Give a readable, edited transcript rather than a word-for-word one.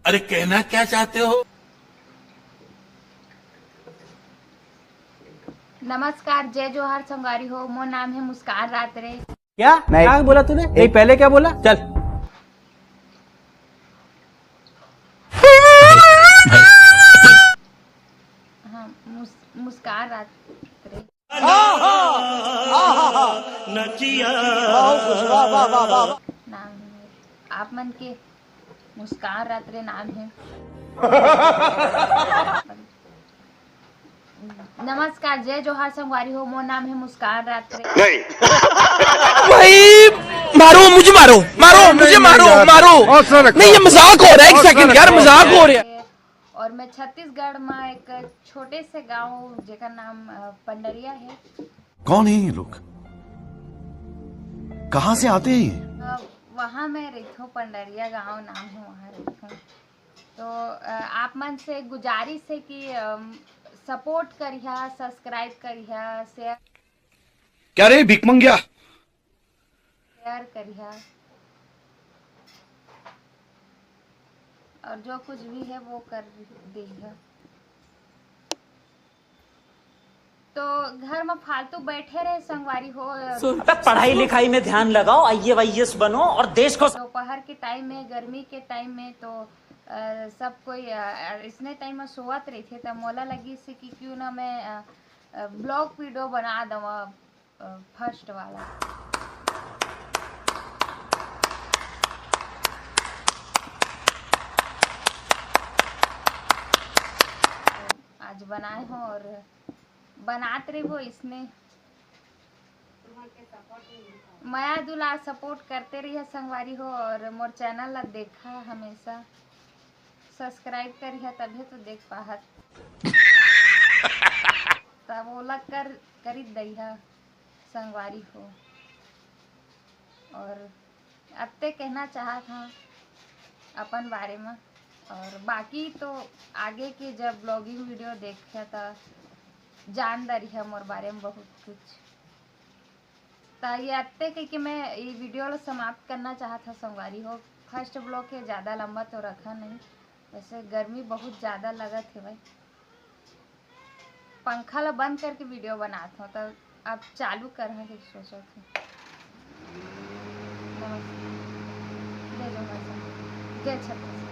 अरे कहना क्या चाहते हो? नमस्कार, जय जोहार संगवारी हो। मोर नाम है मुस्कान रात्रे। क्या नहीं। क्या बोला तूने? नहीं, पहले क्या बोला? चल हाँ, मुस्कान रात्रे नाम है मेरा। आप मन के मुस्कान रात्रे नाम है। नमस्कार, जय जोहार संगवारी हो। मोर नाम है मुस्कान रात्रे। भाई मारो मुझे, मारो मारो मुझे, मारो मारो। नहीं ये मजाक हो रहा है, एक सेकंड यार, मजाक हो रहा है। और मैं छत्तीसगढ़ में एक छोटे से गांव जेका नाम पंडरिया है। कौन है ये लोग? कहाँ से आते हैं ये? वहाँ मैं रहती हूँ, पंडरिया गांव नाम है, वहाँ रहती हूँ। तो आप मन से गुजारिश है कि सपोर्ट करिया, सब्सक्राइब करिया, शेयर क्या रे भिख मंगिया? करिया, और जो कुछ भी है वो कर दिया। तो घर में फालतू बैठे रहे संगवारी हो। पढ़ाई लिखाई में ध्यान लगाओ, IAS बनो और देश को। दोपहर के टाइम में, गर्मी के टाइम में तो सब कोई इसने टाइम में सोवत रही थे, तब मोला लगी से कि क्यों ना मैं ब्लॉग वीडियो बना दवा फर्स्ट वाला। आज बनाए हो और बनाते रहे हो। इसमें माया दुला सपोर्ट करते रहिए संगवारी हो, और मोर चैनल ला देखा हमेशा, सब्सक्राइब करिए तभी तो देख पाहत। तब ओला करी दइहा संगवारी हो। और अब ते कहना चाहा था अपन बारे में, और बाकी तो आगे के जब ब्लॉगिंग वीडियो देखा था जान दरी है मोर बारे में बहुत कुछ। तो ये अत्ते कि मैं ये वीडियो ला समाप्त करना चाहता संगवारी हो। फर्स्ट ब्लॉग है, ज़्यादा लंबा तो रखा नहीं, वैसे गर्मी बहुत ज़्यादा लगत है भाई। पंखा ला बंद करके वीडियो बनाता हूँ, तो अब चालू करने की सोचा थी। नमस्कार, जय जोहार, जय छत्तीसगढ़।